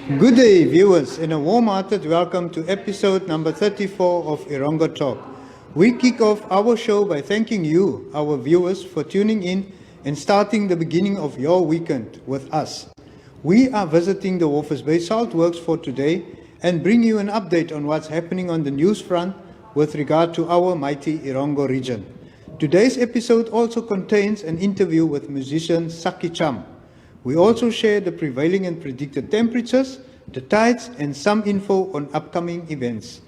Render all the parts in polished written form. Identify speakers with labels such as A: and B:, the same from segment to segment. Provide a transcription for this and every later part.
A: Good day, viewers, and a warm-hearted welcome to episode number 34 of Erongo Talk. We kick off our show by thanking you, our viewers, for tuning in and starting the beginning of your weekend with us. We are visiting the Walvis Bay Salt Works for today and bring you an update on what's happening on the news front with regard to our mighty Erongo region. Today's episode also contains an interview with musician Sakkie Tsam. We also share the prevailing and predicted temperatures, the tides, and some info on upcoming events.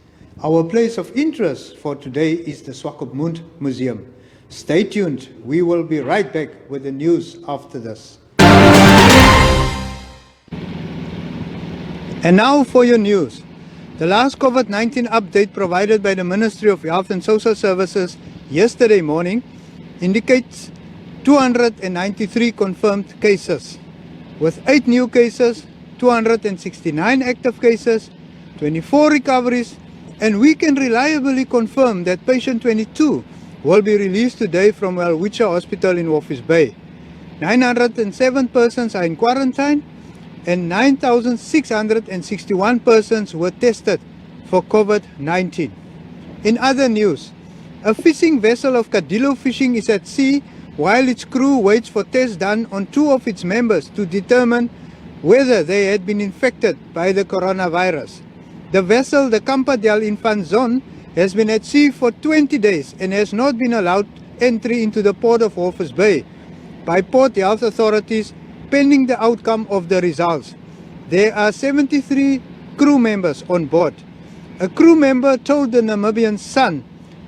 A: Our place of interest for today is the Swakopmund Museum. Stay tuned. We will be right back with the news after this. And now for your news. The last COVID-19 update provided by the Ministry of Health and Social Services yesterday morning indicates 293 confirmed cases, with 8 new cases, 269 active cases, 24 recoveries, and we can reliably confirm that patient 22 will be released today from Walvis Hospital in Walvis Bay. 907 persons are in quarantine, and 9,661 persons were tested for COVID-19. In other news, a fishing vessel of Kadilo Fishing is at sea while its crew waits for tests done on 2 of its members to determine whether they had been infected by the coronavirus. The vessel, the Campa del Infanzon, has been at sea for 20 days and has not been allowed entry into the port of Walvis Bay by port health authorities pending the outcome of the results. There are 73 crew members on board. A crew member told the Namibian Sun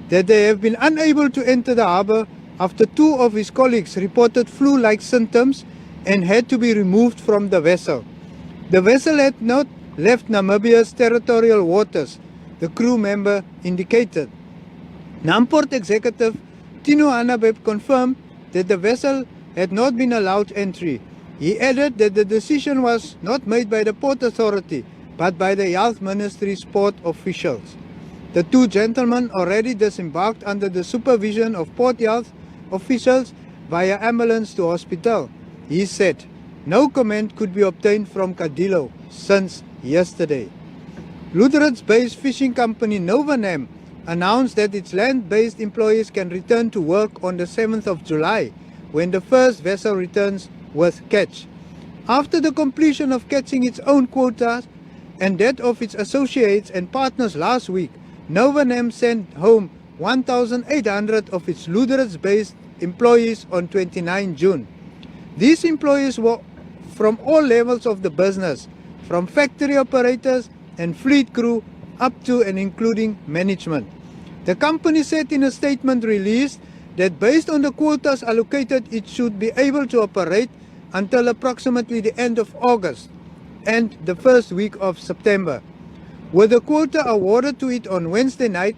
A: that they have been unable to enter the harbour after 2 of his colleagues reported flu-like symptoms and had to be removed from the vessel. The vessel had not left Namibia's territorial waters, the crew member indicated. Namport executive Tino Hanabeb confirmed that the vessel had not been allowed entry. He added that the decision was not made by the Port Authority, but by the Health Ministry's port officials. The 2 gentlemen already disembarked under the supervision of Port Health officials via ambulance to hospital. He said no comment could be obtained from Kadilo since yesterday. Luderitz-based fishing company Novanam announced that its land-based employees can return to work on the 7th of July, when the first vessel returns with catch. After the completion of catching its own quotas and that of its associates and partners last week, Novanam sent home 1,800 of its Luderitz-based employees on 29 June. These employees were from all levels of the business, from factory operators and fleet crew up to and including management. The company said in a statement released that based on the quotas allocated, it should be able to operate until approximately the end of August and the first week of September. With the quota awarded to it on Wednesday night,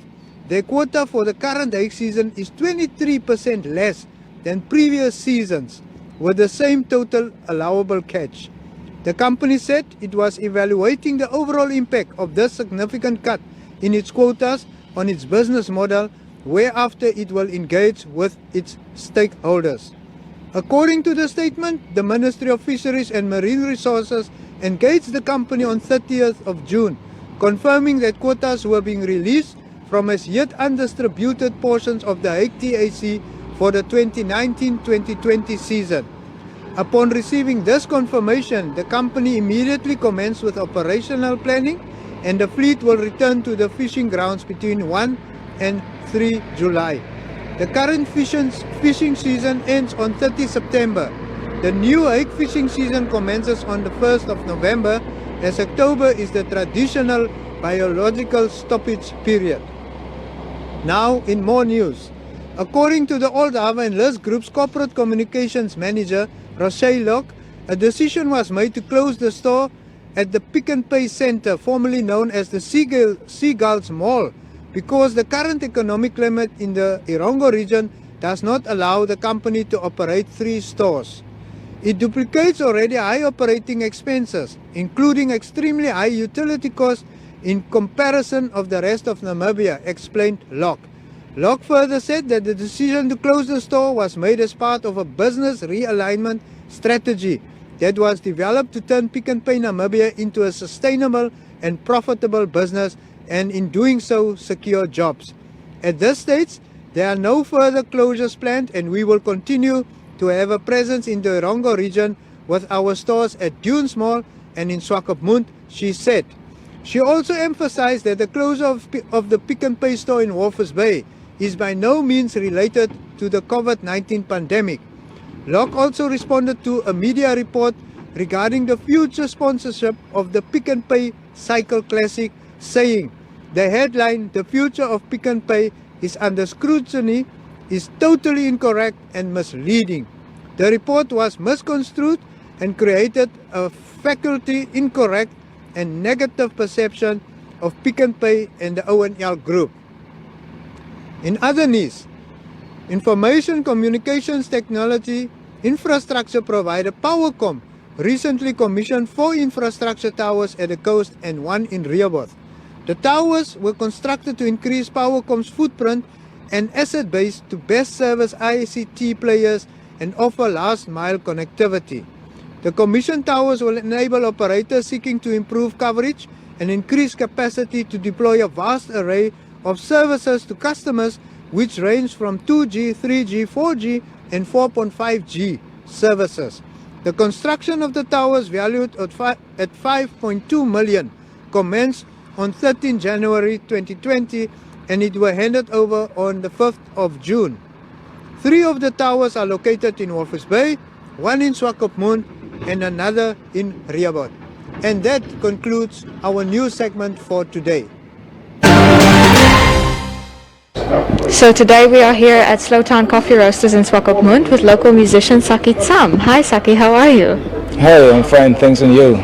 A: their quota for the current hake season is 23% less than previous seasons, with the same total allowable catch. The company said it was evaluating the overall impact of this significant cut in its quotas on its business model, whereafter it will engage with its stakeholders. According to the statement, the Ministry of Fisheries and Marine Resources engaged the company on 30th of June, confirming that quotas were being released from as yet undistributed portions of the hake TAC for the 2019-2020 season. Upon receiving this confirmation, the company immediately commenced with operational planning, and the fleet will return to the fishing grounds between 1 and 3 July. The current fishing season ends on 30 September. The new hake fishing season commences on the 1st of November, as October is the traditional biological stoppage period. Now in more news. According to the Old Harbour and List Group's corporate communications manager, Rochelle Locke, a decision was made to close the store at the Pick and Pay Centre, formerly known as the Seagulls Mall, because the current economic climate in the Erongo region does not allow the company to operate 3 stores. It duplicates already high operating expenses, including extremely high utility costs in comparison of the rest of Namibia, explained Locke. Locke further said that the decision to close the store was made as part of a business realignment strategy that was developed to turn Pick n Pay Namibia into a sustainable and profitable business, and in doing so secure jobs. At this stage, there are no further closures planned, and we will continue to have a presence in the Erongo region with our stores at Dunes Mall and in Swakopmund, she said. She also emphasized that the closure of the Pick n Pay store in Walvis Bay is by no means related to the COVID-19 pandemic. Locke also responded to a media report regarding the future sponsorship of the Pick n Pay Cycle Classic, saying, "The headline, 'The future of Pick n Pay is under scrutiny,' is totally incorrect and misleading. The report was misconstrued and created a faculty incorrect and negative perception of Pick n Pay and the ONL Group." In other news, information communications technology infrastructure provider Powercom recently commissioned 4 infrastructure towers at the coast and 1 in Rehoboth. The towers were constructed to increase Powercom's footprint and asset base to best service ICT players and offer last-mile connectivity. The commissioned towers will enable operators seeking to improve coverage and increase capacity to deploy a vast array of services to customers, which range from 2G, 3G, 4G, and 4.5G services. The construction of the towers, valued at 5.2 million, commenced on 13 January 2020, and it were handed over on the 5th of June. 3 of the towers are located in Walvis Bay, 1 in Swakopmund, and another in Rehoboth. And that concludes our news segment for today.
B: So today we are here at Slowtown Coffee Roasters in Swakopmund with local musician Sakkie Tsam. Hi Sakkie, how are you?
C: Hi, I'm fine, thanks, and you?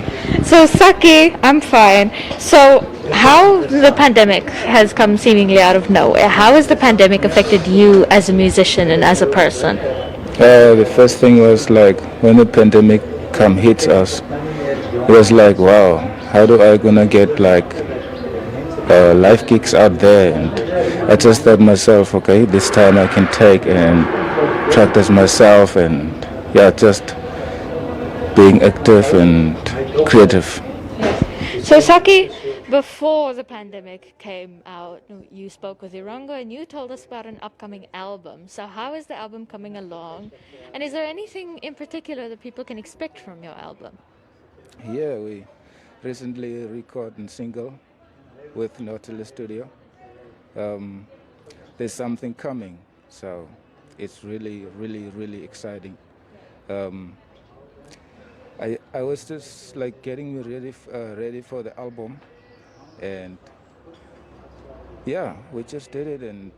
B: So Sakkie, I'm fine. So how the pandemic has come seemingly out of nowhere. How has the pandemic affected you as a musician and as a person?
C: The first thing was like when the pandemic hits us, it was like, wow, how do I gonna get like live gigs out there? And I just thought myself, okay, this time I can take and practice myself and just being active and creative.
B: So Sakkie, before the pandemic came out, you spoke with Erongo and you told us about an upcoming album. So how is the album coming along? And is there anything in particular that people can expect from your album?
C: Yeah, we recently recorded a single with Nautilus Studio. There's something coming, so it's really, really, really exciting. I was just like getting ready for the album, and we just did it, and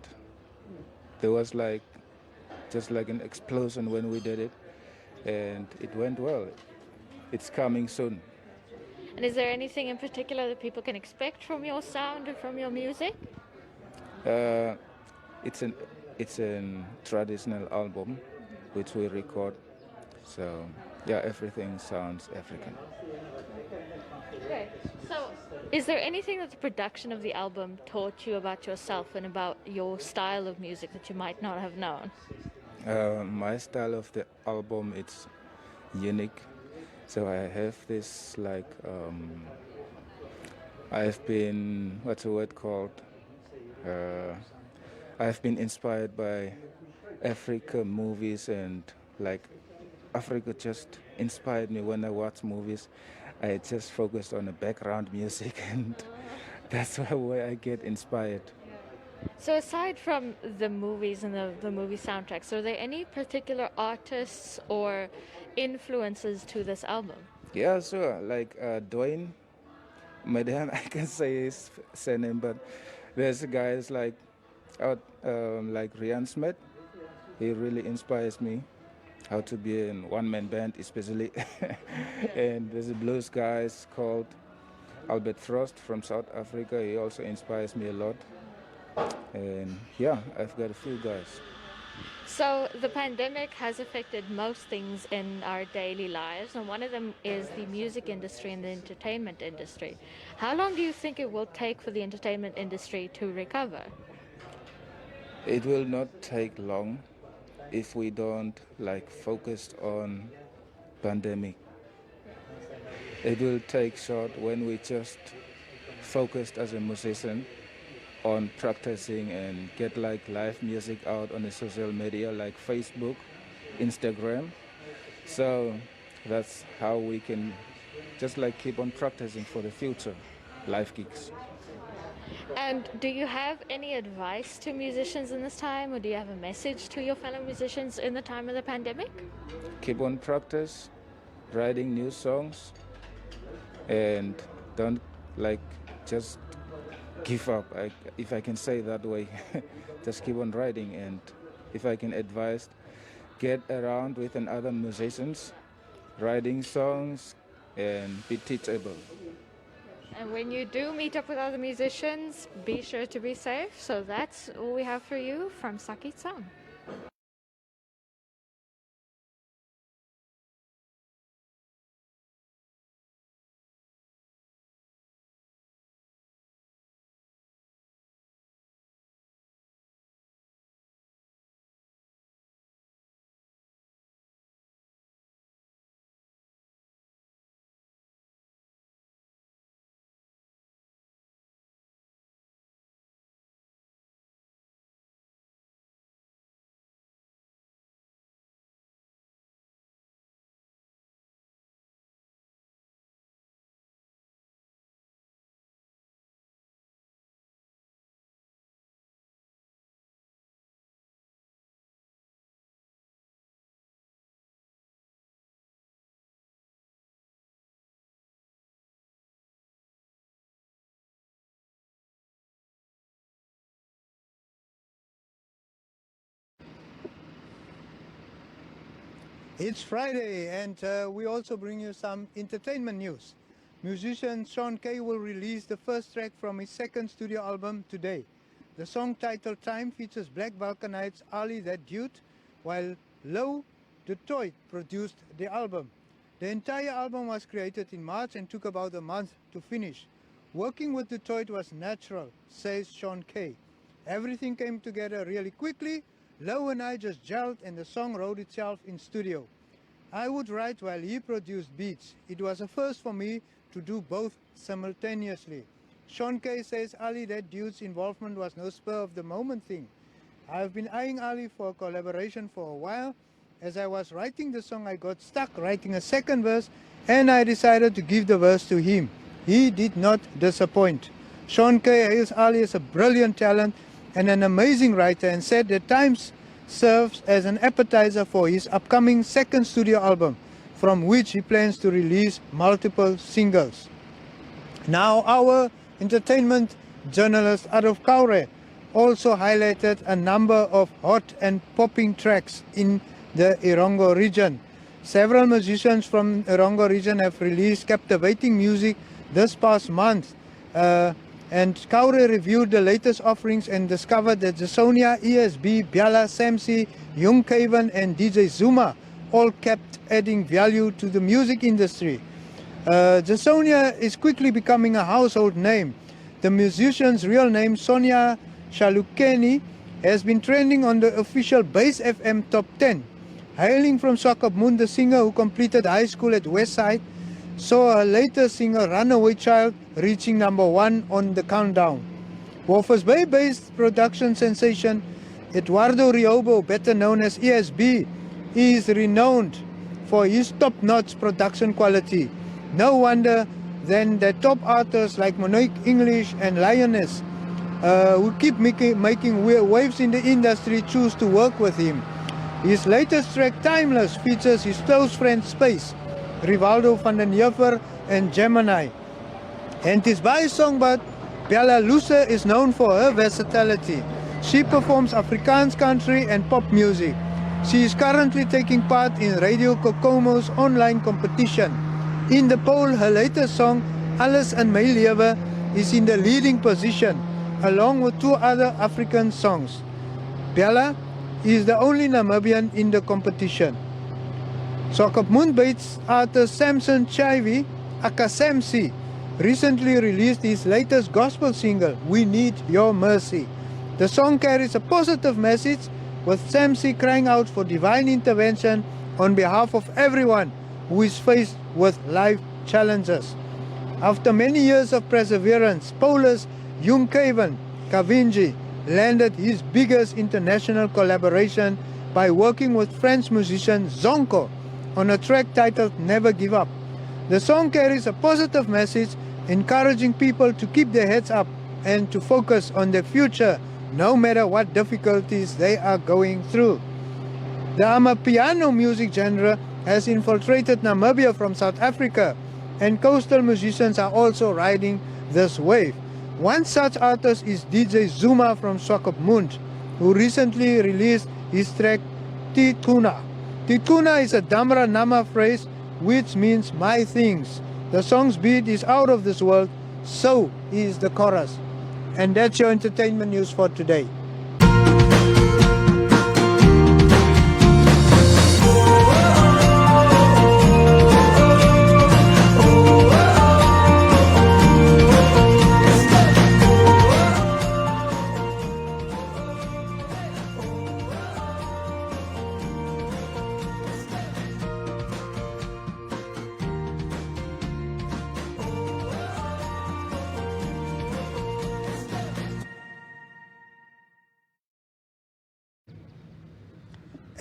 C: there was like just like an explosion when we did it, and it went well. It's coming soon.
B: And is there anything in particular that people can expect from your sound and from your music?
C: It's an traditional album which we record, so everything sounds African.
B: Okay. So is there anything that the production of the album taught you about yourself and about your style of music that you might not have known?
C: My style of the album, it's unique. So I have this like I've been, what's the word called? I've been inspired by Africa movies, and like Africa just inspired me when I watch movies. I just focused on the background music, and that's where I get inspired.
B: So aside from the movies and the movie soundtracks, are there any particular artists or influences to this album?
C: Yeah, sure. Like Dwayne, Madam, I can say his surname, but there's guys like Rian Smith. He really inspires me how to be in one-man band, especially. And there's a blues guy called Albert Frost from South Africa. He also inspires me a lot. And I've got a few guys.
B: So the pandemic has affected most things in our daily lives, and one of them is the music industry and the entertainment industry. How long do you think it will take for the entertainment industry to recover?
C: It will not take long if we don't focus on pandemic. it will take short when we just focused as a musician on practicing and get like live music out on the social media like Facebook, Instagram. So that's how we can just like keep on practicing for the future live gigs.
B: And do you have any advice to musicians in this time, or do you have a message to your fellow musicians in the time of the pandemic?
C: Keep on practice, writing new songs, and don't like just give up. If I can say that way, just keep on writing. And if I can advise, get around with other musicians, writing songs, and be teachable.
B: And when you do meet up with other musicians, be sure to be safe. So that's all we have for you from Sakkie Tsam.
A: It's Friday, and we also bring you some entertainment news. Musician Sean Kay will release the first track from his second studio album today. The song titled Time features Black Balkanites' Ali That Dude, while Low Detroit produced the album. The entire album was created in March and took about a month to finish. Working with Detroit was natural, says Sean Kay. Everything came together really quickly. Low and I just gelled and the song wrote itself in studio. I would write while he produced beats. It was a first for me to do both simultaneously. Sean Kay says Ali That Dude's involvement was no spur of the moment thing. I've been eyeing Ali for a collaboration for a while. As I was writing the song, I got stuck writing a second verse and I decided to give the verse to him. He did not disappoint. Sean Kay hails Ali as a brilliant talent and an amazing writer, and said that Times serves as an appetizer for his upcoming second studio album, from which he plans to release multiple singles. Now, our entertainment journalist out of Kaure also highlighted a number of hot and popping tracks in the Erongo region. Several musicians from Erongo region have released captivating music this past month. And Kaure reviewed the latest offerings and discovered that Jasonia, ESB, Biala, Samsi, Young Kaven and DJ Zuma all kept adding value to the music industry. Jasonia is quickly becoming a household name. The musician's real name, Sonia Shalukeni, has been trending on the official Base FM Top 10. Hailing from Swakopmund, the singer who completed high school at Westside saw her latest single Runaway Child reaching number 1 on the countdown. Walvis Bay-based production sensation Eduardo Riobo, better known as ESB, is renowned for his top-notch production quality. No wonder then that top artists like Monique English and Lioness, who keep making waves in the industry, choose to work with him. His latest track, Timeless, features his close friend Space, Rivaldo van den Heever and Gemini. And his by songbird, Bella Luce, is known for her versatility. She performs Afrikaans country and pop music. She is currently taking part in Radio Kokomo's online competition. In the poll, her latest song, Alles in My Lewe, is in the leading position, along with 2 other African songs. Bella is the only Namibian in the competition. Swakopmund-based artist Samson Chivy, aka Samsi, recently released his latest gospel single, We Need Your Mercy. The song carries a positive message, with Samsi crying out for divine intervention on behalf of everyone who is faced with life challenges. After many years of perseverance, Paulus Junkaven Kavinji landed his biggest international collaboration by working with French musician Zonko on a track titled Never Give Up. The song carries a positive message, encouraging people to keep their heads up and to focus on their future, no matter what difficulties they are going through. The Amapiano music genre has infiltrated Namibia from South Africa, and coastal musicians are also riding this wave. One such artist is DJ Zuma from Swakopmund, who recently released his track Tituna. Tituna is a Damra Nama phrase which means my things. The song's beat is out of this world, so is the chorus. And that's your entertainment news for today.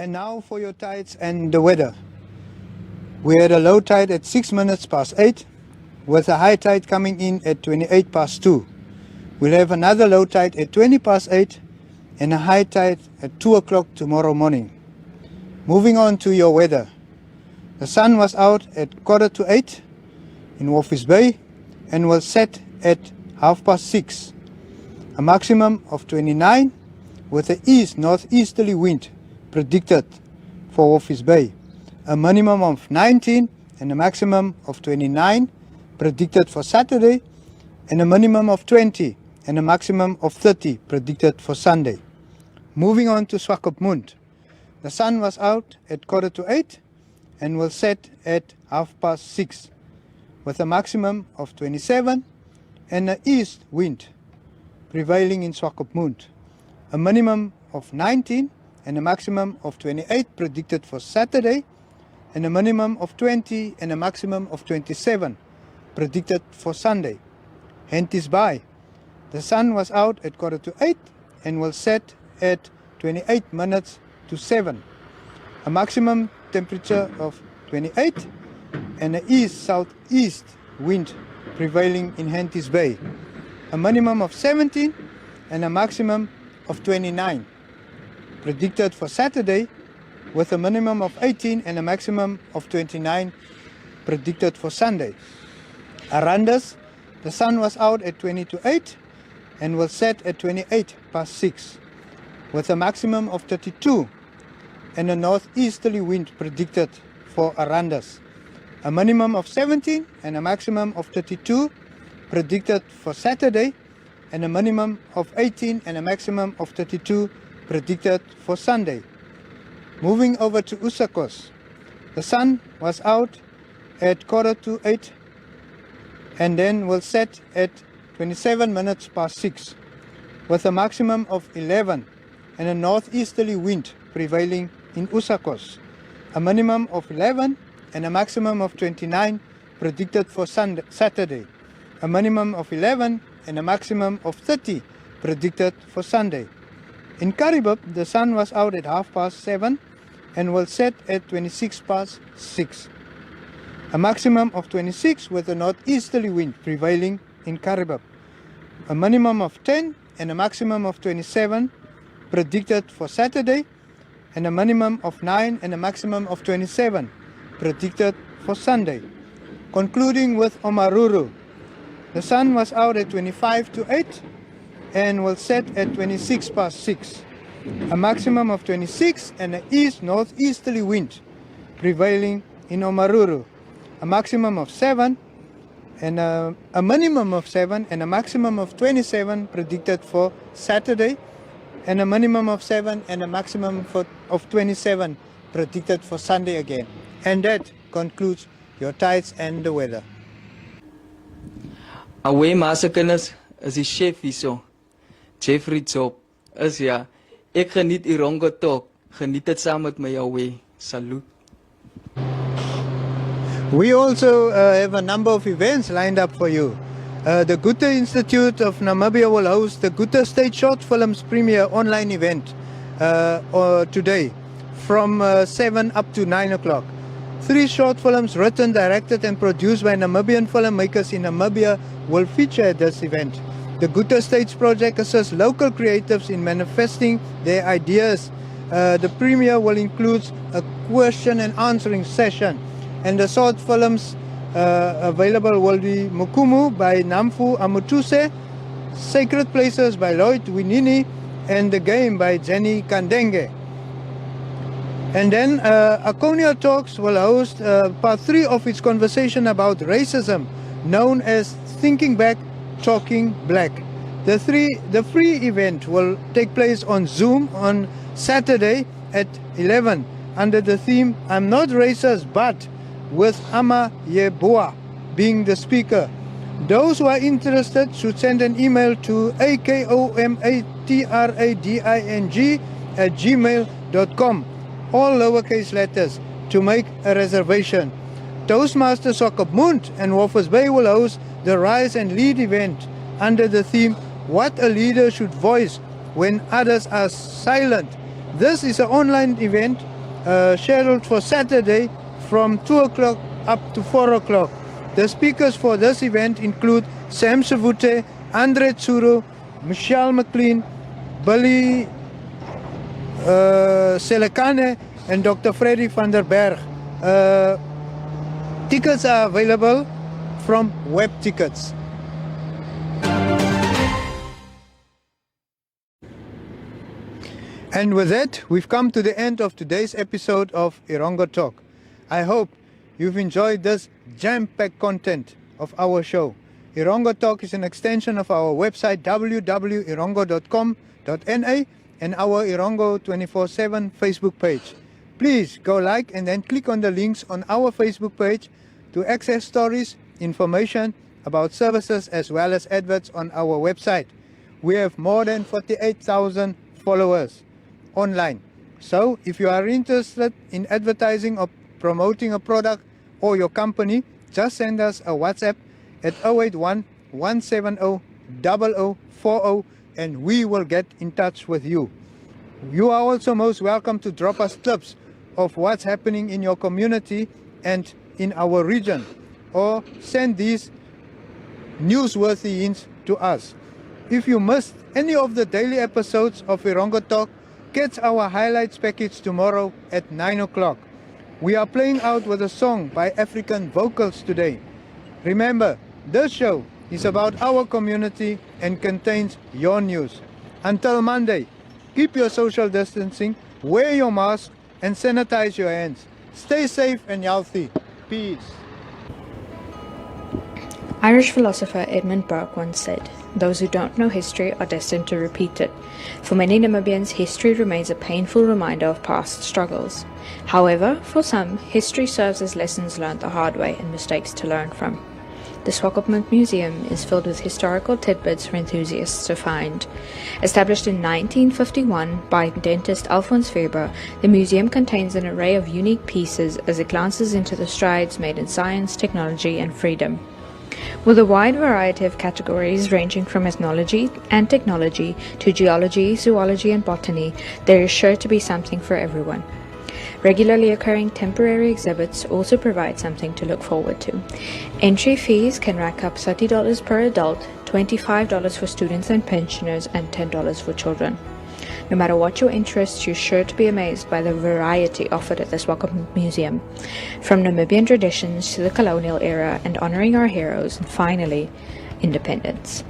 A: And now for your tides and the weather. We had a low tide at 6 minutes past 8, with a high tide coming in at 28 past 2. We'll have another low tide at 20 past 8 and a high tide at 2 o'clock tomorrow morning. Moving on to your weather. The sun was out at 7:45 in Walvis Bay and will set at 6:30. A maximum of 29 with an east-northeasterly wind predicted for Walvis Bay. A minimum of 19 and a maximum of 29 predicted for Saturday, and a minimum of 20 and a maximum of 30 predicted for Sunday. Moving on to Swakopmund. The sun was out at 7:45 and will set at 6:30 with a maximum of 27 and an east wind prevailing in Swakopmund. A minimum of 19 and a maximum of 28 predicted for Saturday, and a minimum of 20 and a maximum of 27 predicted for Sunday. Henties by. The sun was out at 7:45 and will set at 28 minutes to 7. A maximum temperature of 28 and an east-southeast wind prevailing in Henties Bay. A minimum of 17 and a maximum of 29 predicted for Saturday, with a minimum of 18 and a maximum of 29 predicted for Sunday. Arandas, the sun was out at 20:08 and will set at 28 past 6, with a maximum of 32 and a northeasterly wind predicted for Arandas. A minimum of 17 and a maximum of 32 predicted for Saturday, and a minimum of 18 and a maximum of 32 predicted for Sunday. Moving over to Usakos. The sun was out at 7:45 and then will set at 27 minutes past 6, with a maximum of 11 and a northeasterly wind prevailing in Usakos. A minimum of 11 and a maximum of 29 predicted for Saturday. A minimum of 11 and a maximum of 30 predicted for Sunday. In Karibub, the sun was out at 7:30 and will set at 26 past 6. A maximum of 26 with a northeasterly wind prevailing in Karibub. A minimum of 10 and a maximum of 27 predicted for Saturday, and a minimum of 9 and a maximum of 27 predicted for Sunday. Concluding with Omaruru. The sun was out at 8 and will set at 26 past 6. A maximum of 26 and an east-northeasterly wind prevailing in Omaruru. A maximum of 7 and a minimum of 7 and a maximum of 27 predicted for Saturday, and a minimum of 7 and a maximum of 27 predicted for Sunday again. And that concludes your tides and the weather.
D: Away Masakenas is die chef hierso. Jeffrey Job is ja. Ek geniet Erongo Talk. Geniet dit saam met my Away. Salute.
A: We also have a number of events lined up for you. The Gute Institute of Namibia will host the Gute State Short Films premiere online event today from 7 up to 9 o'clock. 3 short films written, directed and produced by Namibian filmmakers in Namibia will feature at this event. The Gute States project assists local creatives in manifesting their ideas. The premiere will include a question and answering session, and the short films available will be Mukumu by Namfu Amutuse, Sacred Places by Lloyd Winini, and The Game by Jenny Kandenge. And then Erongo Talks will host part 3 of its conversation about racism, known as Thinking Back, Talking Black. The free event will take place on Zoom on Saturday at 11 under the theme I'm Not Racist But, with Ama Yeboah being the speaker. Those who are interested should send an email to akomatrading@gmail.com, all lowercase letters, to make a reservation. Toastmaster Sokopmund and Walvis Bay will host the Rise and Lead event under the theme What a Leader Should Voice When Others Are Silent. This is an online event scheduled for Saturday from 2 o'clock up to 4 o'clock. The speakers for this event include Sam Savute, Andre Tsuru, Michelle McLean, Billy Selekane, and Dr. Freddy van der Berg. Tickets are available from Web Tickets. And with that, we've come to the end of today's episode of Erongo Talk. I hope you've enjoyed this jam-packed content of our show. Erongo Talk is an extension of our website www.erongo.com.na and our Erongo 24/7 Facebook page. Please go like and then click on the links on our Facebook page to access stories, information about services as well as adverts on our website. We have more than 48,000 followers online. So if you are interested in advertising or promoting a product or your company, just send us a WhatsApp at 081 170 0040 and we will get in touch with you. You are also most welcome to drop us clips of what's happening in your community and in our region, or send these newsworthy hints to us. If you missed any of the daily episodes of Erongo Talk, catch our highlights package tomorrow at 9 o'clock. We are playing out with a song by African Vocals today. Remember, this show is about our community and contains your news. Until Monday, keep your social distancing, wear your mask, and sanitize your hands. Stay safe and healthy. Peace.
B: Irish philosopher Edmund Burke once said, "Those who don't know history are destined to repeat it." For many Namibians, history remains a painful reminder of past struggles. However, for some, history serves as lessons learned the hard way and mistakes to learn from. The Swakopmund Museum is filled with historical tidbits for enthusiasts to find. Established in 1951 by dentist Alphonse Weber, the museum contains an array of unique pieces as it glances into the strides made in science, technology, and freedom. With a wide variety of categories ranging from ethnology and technology to geology, zoology, and botany, there is sure to be something for everyone. Regularly occurring temporary exhibits also provide something to look forward to. Entry fees can rack up $30 per adult, $25 for students and pensioners, and $10 for children. No matter what your interests, you're sure to be amazed by the variety offered at the Swakopmund Museum. From Namibian traditions to the colonial era and honoring our heroes, and finally, independence.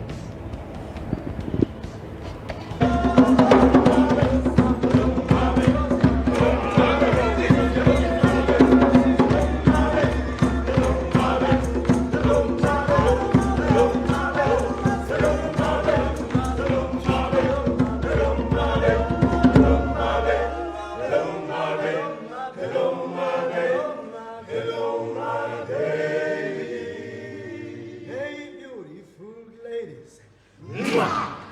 E: Hey, beautiful ladies. Mwah!